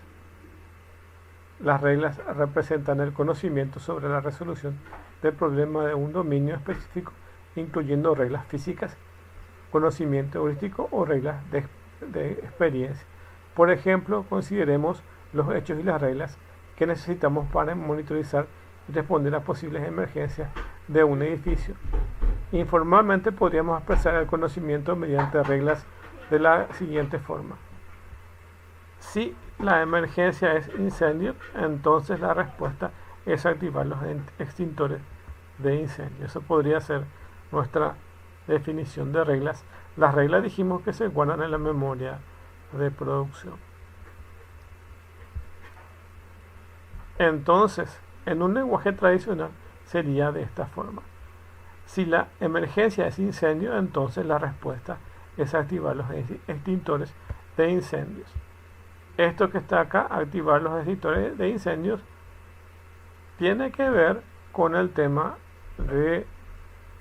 Speaker 1: Las reglas representan el conocimiento sobre la resolución del problema de un dominio específico, incluyendo reglas físicas, conocimiento heurístico o reglas de experiencia. Por ejemplo, consideremos los hechos y las reglas que necesitamos para monitorizar y responder a posibles emergencias de un edificio. Informalmente podríamos expresar el conocimiento mediante reglas de la siguiente forma: si la emergencia es incendio, entonces la respuesta es activar los extintores de incendio. Eso podría ser nuestra definición de reglas. Las reglas dijimos que se guardan en la memoria de producción. Entonces, en un lenguaje tradicional sería de esta forma: si la emergencia es incendio, entonces la respuesta es activar los extintores de incendios. Esto que está acá, activar los extintores de incendios, tiene que ver con el tema de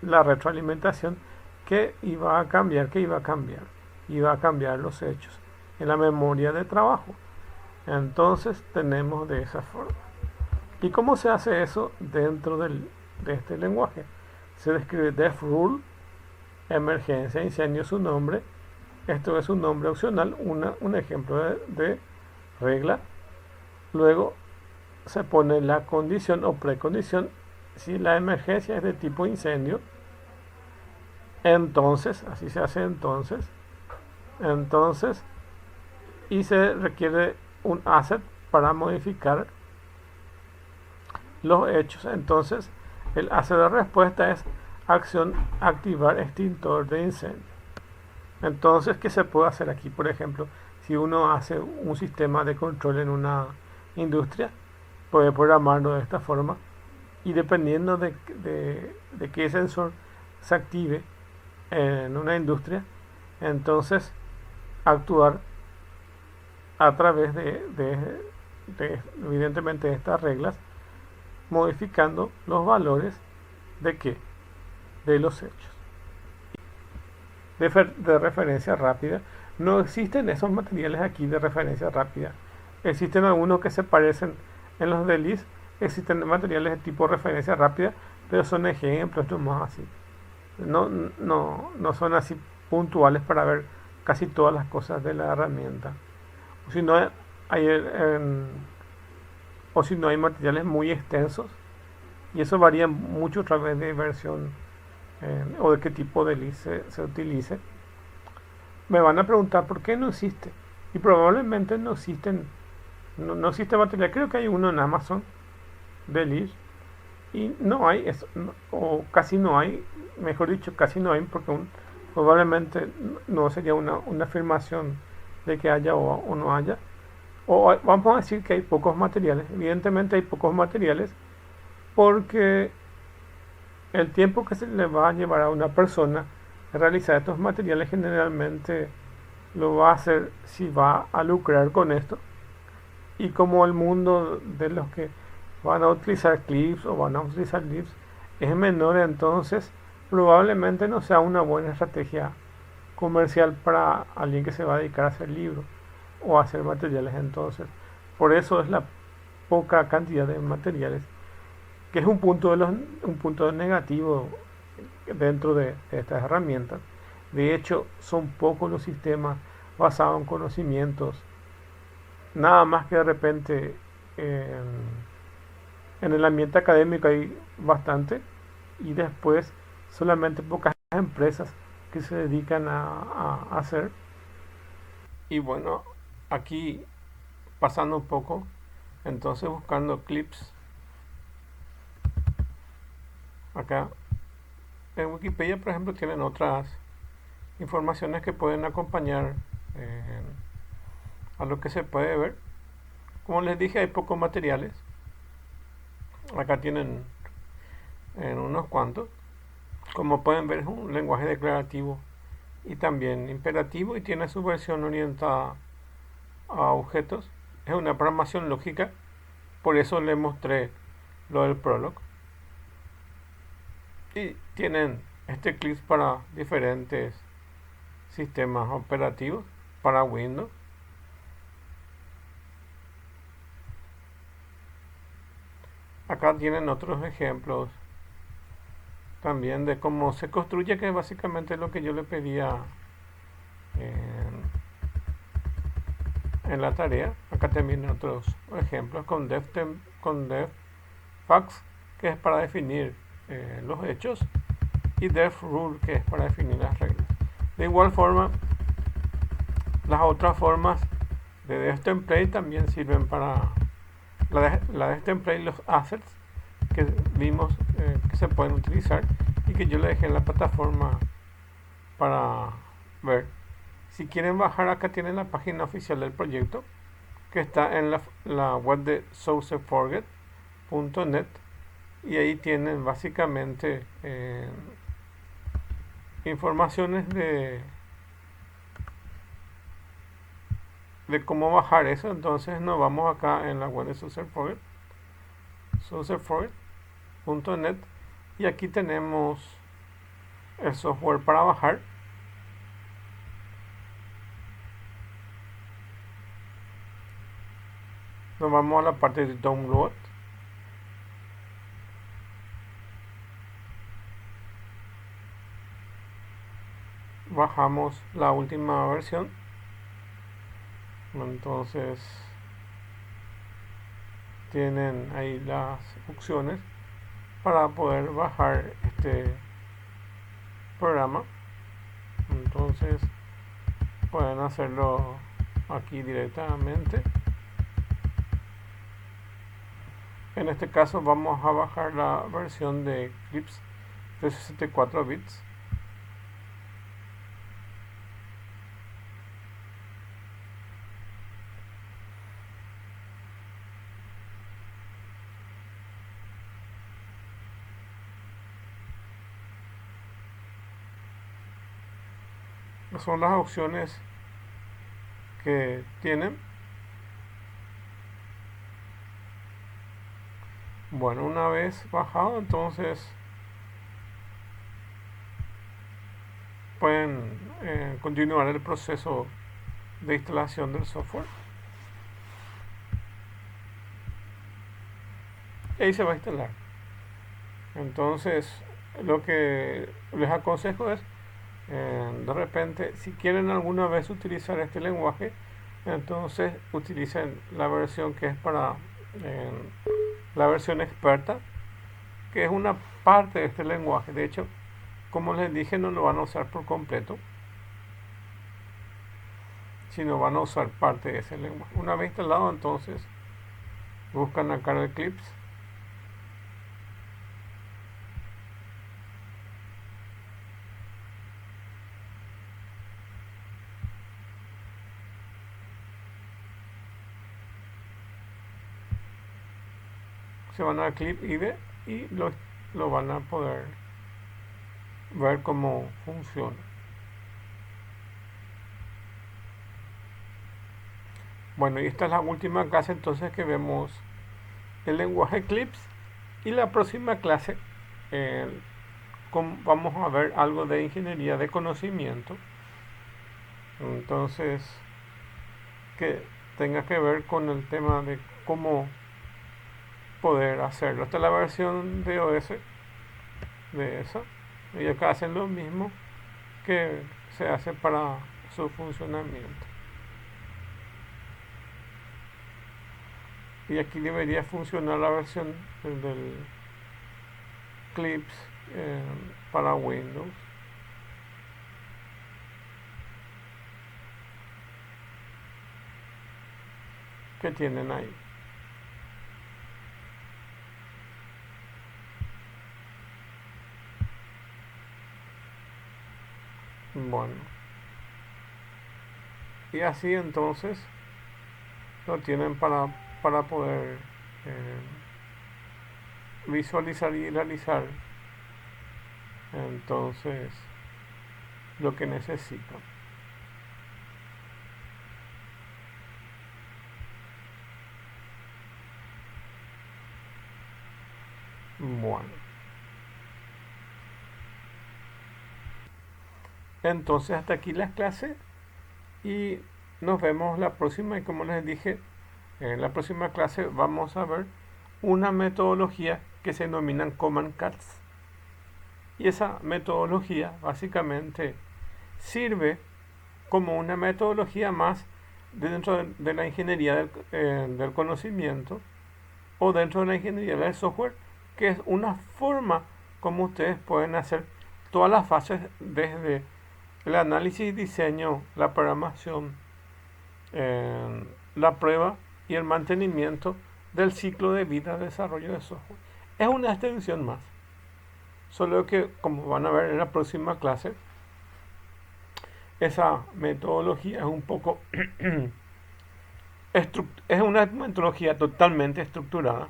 Speaker 1: la retroalimentación que iba a cambiar los hechos en la memoria de trabajo. Entonces tenemos de esa forma. ¿Y cómo se hace eso dentro de este lenguaje? Se describe def rule, emergencia, incendio, su nombre. Esto es un nombre opcional, un ejemplo de regla. Luego se pone la condición o precondición. Si la emergencia es de tipo incendio, entonces, así se hace entonces, y se requiere un asset para modificar los hechos. Entonces el asset de respuesta es acción activar extintor de incendio. Entonces, ¿qué se puede hacer aquí? Por ejemplo, si uno hace un sistema de control en una industria, puede programarlo de esta forma y dependiendo de qué sensor se active en una industria, entonces actuar a través de evidentemente estas reglas, modificando los valores de qué, de los hechos. De referencia rápida, no existen esos materiales aquí de referencia rápida. Existen algunos que se parecen en los de LIS, existen materiales de tipo referencia rápida, pero son ejemplos nomás así. No son así puntuales para ver casi todas las cosas de la herramienta. O si no hay materiales muy extensos, y eso varía mucho a través de versión o de qué tipo de LIS se utilice. Me van a preguntar por qué no existe, y probablemente no existe material. Creo que hay uno en Amazon de LIS Y no hay, o casi no hay, mejor dicho, casi no hay, porque probablemente no sería una afirmación de que haya o no haya. Vamos a decir que hay pocos materiales. Evidentemente hay pocos materiales porque el tiempo que se le va a llevar a una persona a realizar estos materiales generalmente lo va a hacer si va a lucrar con esto. Y como el mundo de los que van a utilizar clips o van a utilizar clips es menor, entonces probablemente no sea una buena estrategia comercial para alguien que se va a dedicar a hacer libros o a hacer materiales. Entonces, por eso es la poca cantidad de materiales, que es un punto negativo dentro de estas herramientas. De hecho, son pocos los sistemas basados en conocimientos, nada más que de repente en el ambiente académico hay bastante, y después solamente pocas empresas que se dedican a hacer. Y bueno, aquí pasando un poco, entonces buscando clips, acá en Wikipedia por ejemplo tienen otras informaciones que pueden acompañar eh, a lo que se puede ver. Como les dije, hay pocos materiales. Acá tienen unos cuantos. Como pueden ver, es un lenguaje declarativo y también imperativo, y tiene su versión orientada a objetos. Es una programación lógica, por eso les mostré lo del Prolog. Y tienen este clip para diferentes sistemas operativos, para Windows. Acá tienen otros ejemplos también de cómo se construye, que es básicamente lo que yo le pedía en la tarea. Acá también otros ejemplos con deffax, que es para definir los hechos, y defrule, que es para definir las reglas. De igual forma, las otras formas de deftemplate también sirven para la deftemplate y los assets que vimos que se pueden utilizar y que yo le dejé en la plataforma para ver. Si quieren bajar, acá tienen la página oficial del proyecto, que está en la web de sourceforget.net, y ahí tienen básicamente informaciones de cómo bajar eso. Entonces nos vamos acá en la web de sourceforget.net, y aquí tenemos el software para bajar. Nos vamos a la parte de download. Bajamos la última versión. Entonces tienen ahí las opciones para poder bajar este programa. Entonces pueden hacerlo aquí directamente. En este caso vamos a bajar la versión de Clips de 64 bits. Son las opciones que tienen. Bueno, una vez bajado, entonces pueden continuar el proceso de instalación del software. Y ahí se va a instalar. Entonces, lo que les aconsejo es, de repente, si quieren alguna vez utilizar este lenguaje, entonces utilicen la versión que es para eh, la versión experta, que es una parte de este lenguaje. De hecho, como les dije, no lo van a usar por completo, sino van a usar parte de ese lenguaje. Una vez instalado, entonces buscan acá el Eclipse se van a Clip IDE y lo van a poder ver cómo funciona. Bueno, y esta es la última clase entonces que vemos el lenguaje Eclipse, y la próxima clase eh, vamos a ver algo de ingeniería de conocimiento, entonces que tenga que ver con el tema de cómo poder hacerlo. Esta es la versión de OS de eso, y acá hacen lo mismo que se hace para su funcionamiento. Y aquí debería funcionar la versión del Eclipse para Windows. Que tienen ahí. Bueno, y así entonces lo tienen para poder visualizar y realizar entonces lo que necesitan. Bueno, entonces hasta aquí las clases y nos vemos la próxima. Y como les dije, en la próxima clase vamos a ver una metodología que se denominan Command Cats. Y esa metodología básicamente sirve como una metodología más dentro de la ingeniería del conocimiento, o dentro de la ingeniería del software, que es una forma como ustedes pueden hacer todas las fases desde el análisis, diseño, la programación, la prueba y el mantenimiento del ciclo de vida de desarrollo de software. Es una extensión más. Solo que, como van a ver en la próxima clase, esa metodología es un poco es una metodología totalmente estructurada,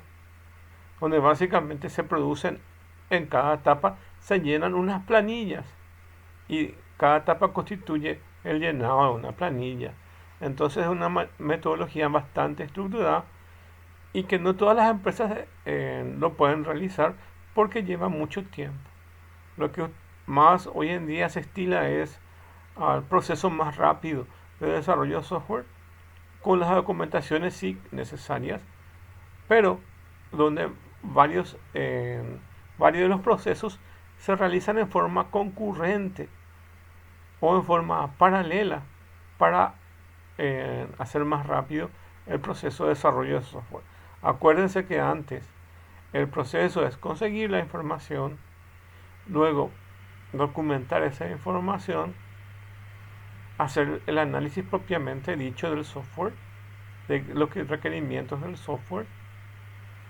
Speaker 1: donde básicamente se producen en cada etapa, se llenan unas planillas y cada etapa constituye el llenado de una planilla. Entonces es una metodología bastante estructurada y que no todas las empresas lo pueden realizar porque lleva mucho tiempo. Lo que más hoy en día se estila es al proceso más rápido de desarrollo de software, con las documentaciones sí necesarias, pero donde varios de los procesos se realizan en forma concurrente o en forma paralela para hacer más rápido el proceso de desarrollo de software. Acuérdense que antes el proceso es conseguir la información, luego documentar esa información, hacer el análisis propiamente dicho del software, de los requerimientos del software,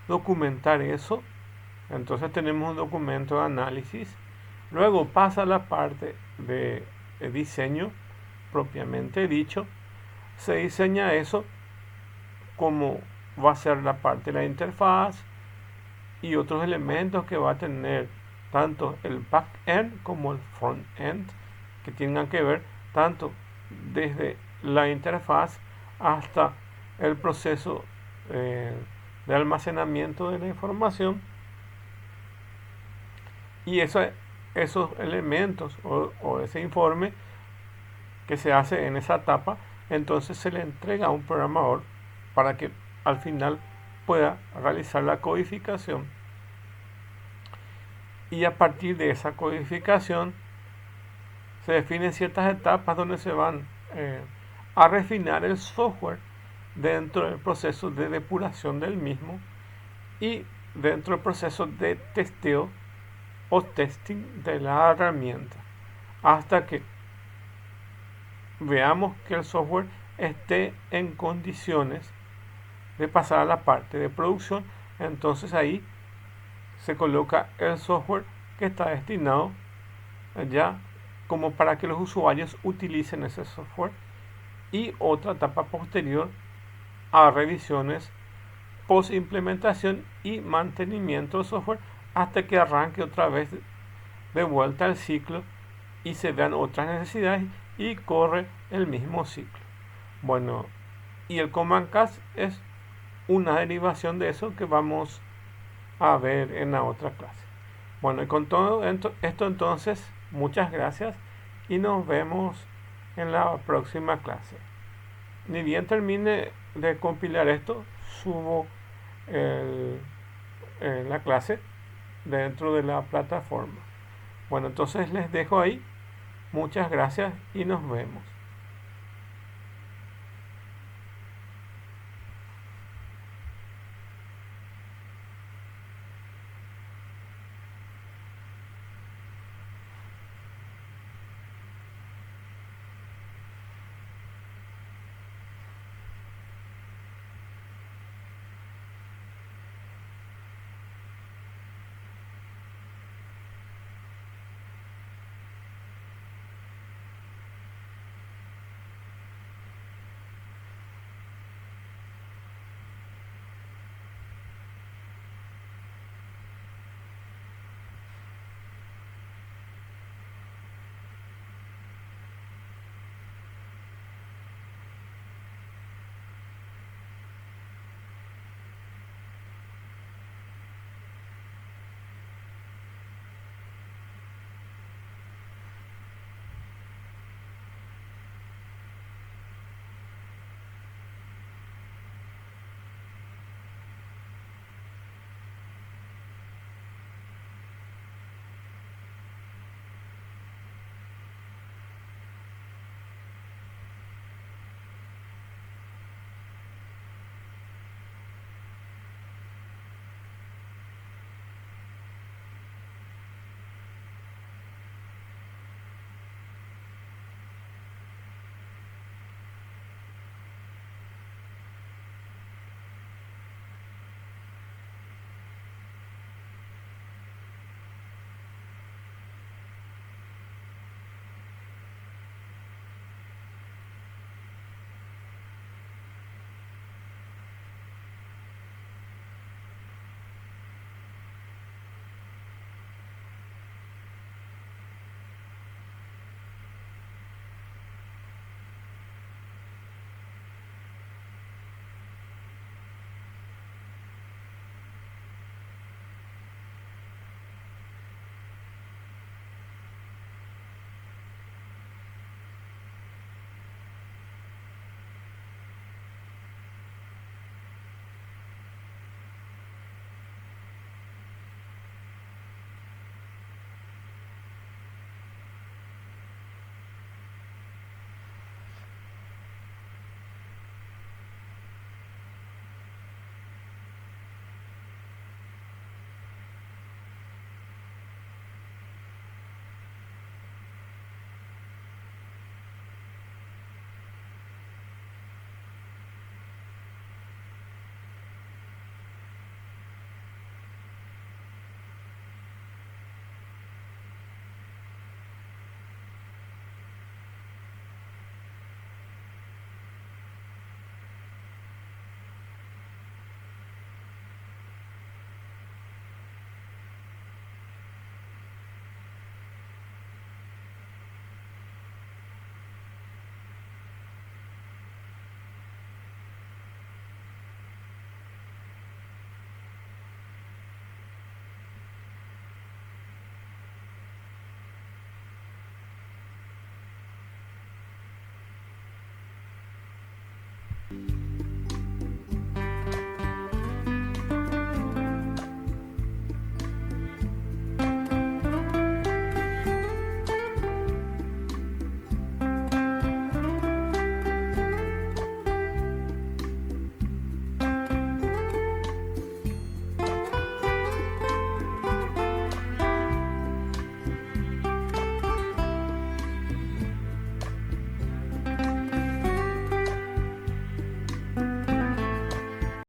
Speaker 1: documentar eso. Entonces tenemos un documento de análisis, luego pasa la parte de diseño propiamente dicho, se diseña eso, como va a ser la parte de la interfaz y otros elementos que va a tener tanto el back-end como el front-end, que tengan que ver tanto desde la interfaz hasta el proceso de almacenamiento de la información. Y esos elementos o ese informe que se hace en esa etapa, entonces se le entrega a un programador para que al final pueda realizar la codificación. Y a partir de esa codificación se definen ciertas etapas donde se van a refinar el software dentro del proceso de depuración del mismo y dentro del proceso de testeo o testing de la herramienta, hasta que veamos que el software esté en condiciones de pasar a la parte de producción. Entonces ahí se coloca el software que está destinado ya como para que los usuarios utilicen ese software, y otra etapa posterior a revisiones post implementación y mantenimiento del software hasta que arranque otra vez de vuelta al ciclo y se vean otras necesidades y corre el mismo ciclo. Bueno, y el command cast es una derivación de eso que vamos a ver en la otra clase. Bueno, y con todo esto entonces, muchas gracias y nos vemos en la próxima clase. Ni bien termine de compilar esto, subo la clase dentro de la plataforma. Bueno, entonces les dejo ahí. Muchas gracias y nos vemos.